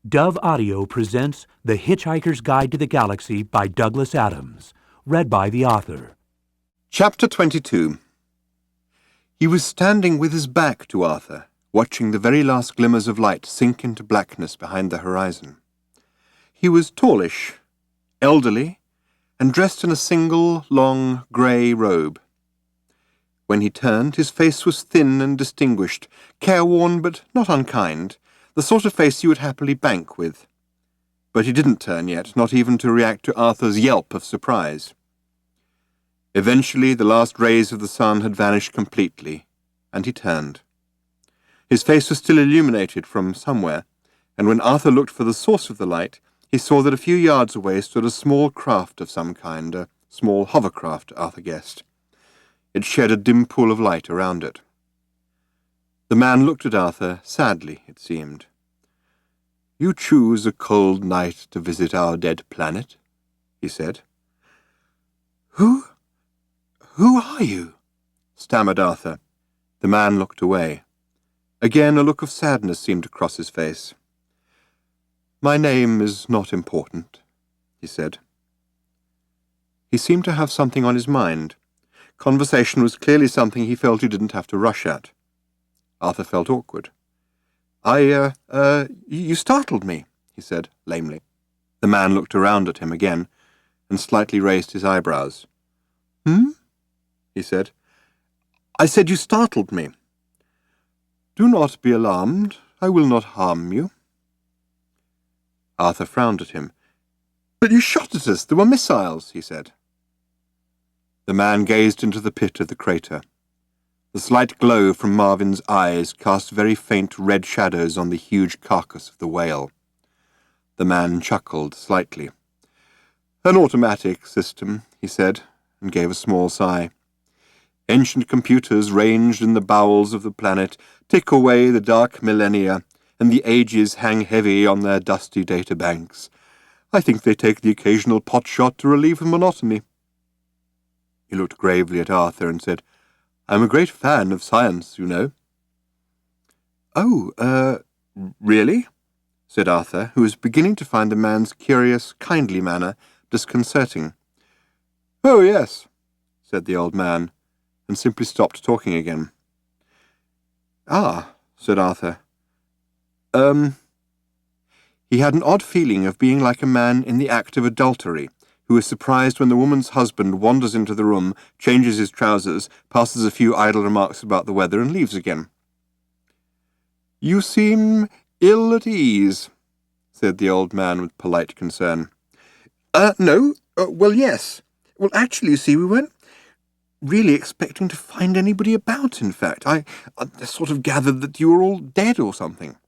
Dove Audio presents The Hitchhiker's Guide to the Galaxy by Douglas Adams, read by the author. Chapter 22. He was standing with his back to Arthur, watching the very last glimmers of light sink into blackness behind the horizon. He was tallish, elderly, and dressed in a single, long, grey robe. When he turned, his face was thin and distinguished, careworn but not unkind, the sort of face you would happily bank with. But he didn't turn yet, not even to react to Arthur's yelp of surprise. Eventually, the last rays of the sun had vanished completely, and he turned. His face was still illuminated from somewhere, and when Arthur looked for the source of the light, he saw that a few yards away stood a small craft of some kind, a small hovercraft, Arthur guessed. It shed a dim pool of light around it. The man looked at Arthur, sadly, it seemed. "You choose a cold night to visit our dead planet," he said. Who are you?" stammered Arthur. The man looked away. Again a look of sadness seemed to cross his face. "My name is not important," he said. He seemed to have something on his mind. Conversation was clearly something he felt he didn't have to rush at. Arthur felt awkward. You startled me," he said lamely. The man looked around at him again and slightly raised his eyebrows. He said. "I said you startled me." "Do not be alarmed. I will not harm you." Arthur frowned at him. "But you shot at us. There were missiles," he said. The man gazed into the pit of the crater. The slight glow from Marvin's eyes cast very faint red shadows on the huge carcass of the whale. The man chuckled slightly. "An automatic system," he said, and gave a small sigh. "Ancient computers ranged in the bowels of the planet tick away the dark millennia, and the ages hang heavy on their dusty databanks. I think they take the occasional potshot to relieve the monotony." He looked gravely at Arthur and said, "I'm a great fan of science, you know." "Oh, really?" said Arthur, who was beginning to find the man's curious, kindly manner disconcerting. "Oh, yes," said the old man, and simply stopped talking again. "Ah," said Arthur. He had an odd feeling of being like a man in the act of adultery, who is surprised when the woman's husband wanders into the room, changes his trousers, passes a few idle remarks about the weather, and leaves again. "You seem ill at ease," said the old man with polite concern. No. Well, yes. Well, actually, you see, we weren't really expecting to find anybody about, in fact. I sort of gathered that you were all dead or something."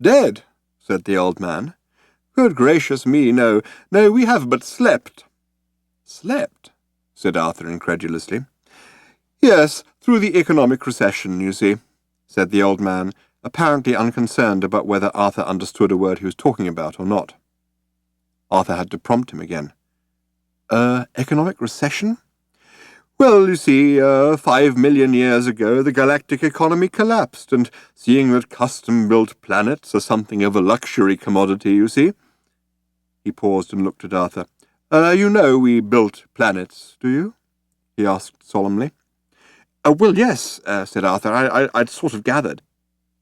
"Dead?" said the old man. "Good gracious me, no, we have but slept." "Slept?" said Arthur incredulously. "Yes, through the economic recession, you see," said the old man, apparently unconcerned about whether Arthur understood a word he was talking about or not. Arthur had to prompt him again. Economic recession?" "Well, you see, 5 million years ago the galactic economy collapsed, and seeing that custom-built planets are something of a luxury commodity, you see." He paused and looked at Arthur. You know we built planets, do you?" he asked solemnly. Well, yes," said Arthur. I'd sort of gathered."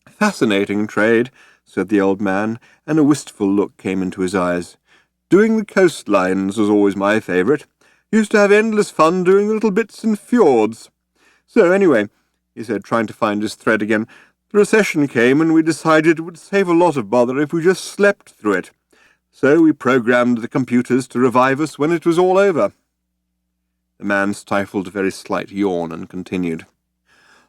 "Fascinating trade," said the old man, and a wistful look came into his eyes. "Doing the coastlines was always my favourite. Used to have endless fun doing the little bits in fjords. So anyway," he said, trying to find his thread again, "the recession came and we decided it would save a lot of bother if we just slept through it. So we programmed the computers to revive us when it was all over." The man stifled a very slight yawn and continued.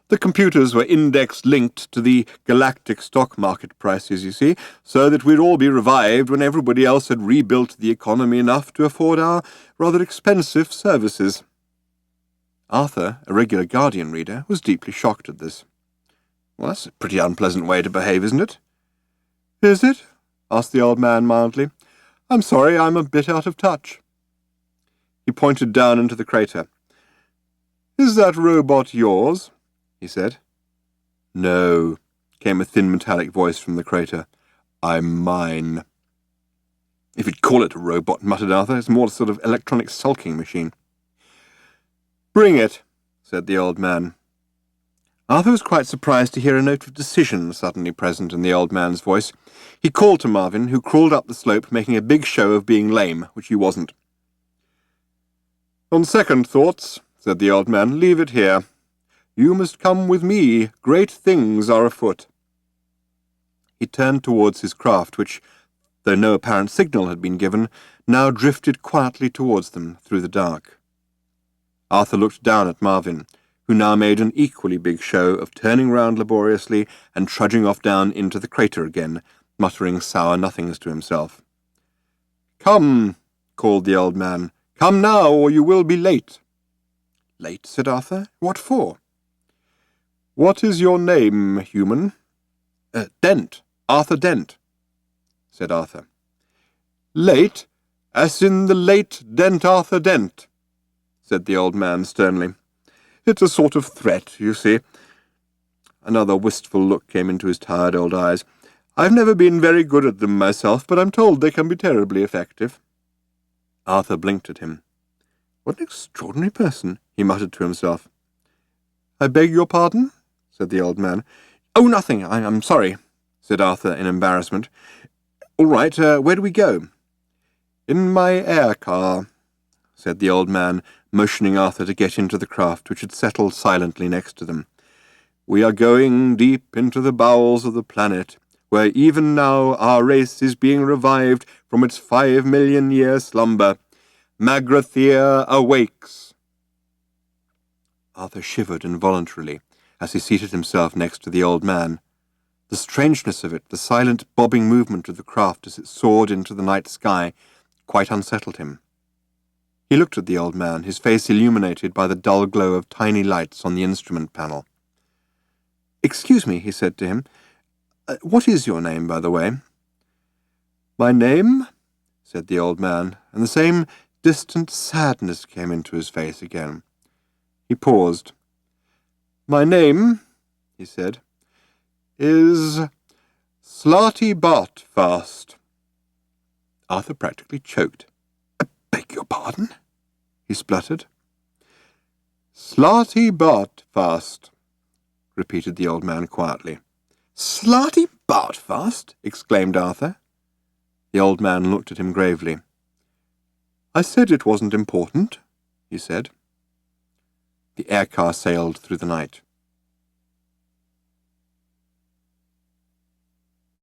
"The computers were index-linked to the galactic stock market prices, you see, so that we'd all be revived when everybody else had rebuilt the economy enough to afford our rather expensive services." Arthur, a regular Guardian reader, was deeply shocked at this. "Well, that's a pretty unpleasant way to behave, isn't it?" "Is it?" asked the old man mildly. "I'm sorry, I'm a bit out of touch." He pointed down into the crater. "Is that robot yours?" he said. "No," came a thin metallic voice from the crater. I'm mine. If you'd call it a robot, muttered Arthur, it's more a sort of electronic sulking machine. Bring it, said the old man. Arthur was quite surprised to hear a note of decision suddenly present in the old man's voice. He called to Marvin, who crawled up the slope, making a big show of being lame, which he wasn't. On second thoughts, said the old man, leave it here. You must come with me. Great things are afoot. He turned towards his craft, which, though no apparent signal had been given, now drifted quietly towards them through the dark. Arthur looked down at Marvin, who now made an equally big show of turning round laboriously and trudging off down into the crater again, muttering sour nothings to himself. Come, called the old man. Come now, or you will be late. Late, said Arthur. What for? What is your name, human? Dent. Arthur Dent, said Arthur. Late, as in the late Dent Arthur Dent, said the old man sternly. It's a sort of threat, you see. Another wistful look came into his tired old eyes. I've never been very good at them myself, but I'm told they can be terribly effective. Arthur blinked at him. What an extraordinary person, he muttered to himself. I beg your pardon, said the old man. Oh, nothing, I'm sorry, said Arthur in embarrassment. All right, where do we go? In my air car, said the old man, motioning Arthur to get into the craft, which had settled silently next to them. We are going deep into the bowels of the planet, where even now our race is being revived from its 5-million-year slumber. Magrathea awakes. Arthur shivered involuntarily as he seated himself next to the old man. The strangeness of it, the silent bobbing movement of the craft as it soared into the night sky, quite unsettled him. He looked at the old man, his face illuminated by the dull glow of tiny lights on the instrument panel. Excuse me, he said to him. What is your name, by the way? My name, said the old man, and the same distant sadness came into his face again. He paused. My name, he said, is Slarty Bartfast. Arthur practically choked. Beg your pardon? He spluttered. Slarty Bartfast, repeated the old man quietly. Slarty Bartfast? Exclaimed Arthur. The old man looked at him gravely. I said it wasn't important, he said. The air car sailed through the night.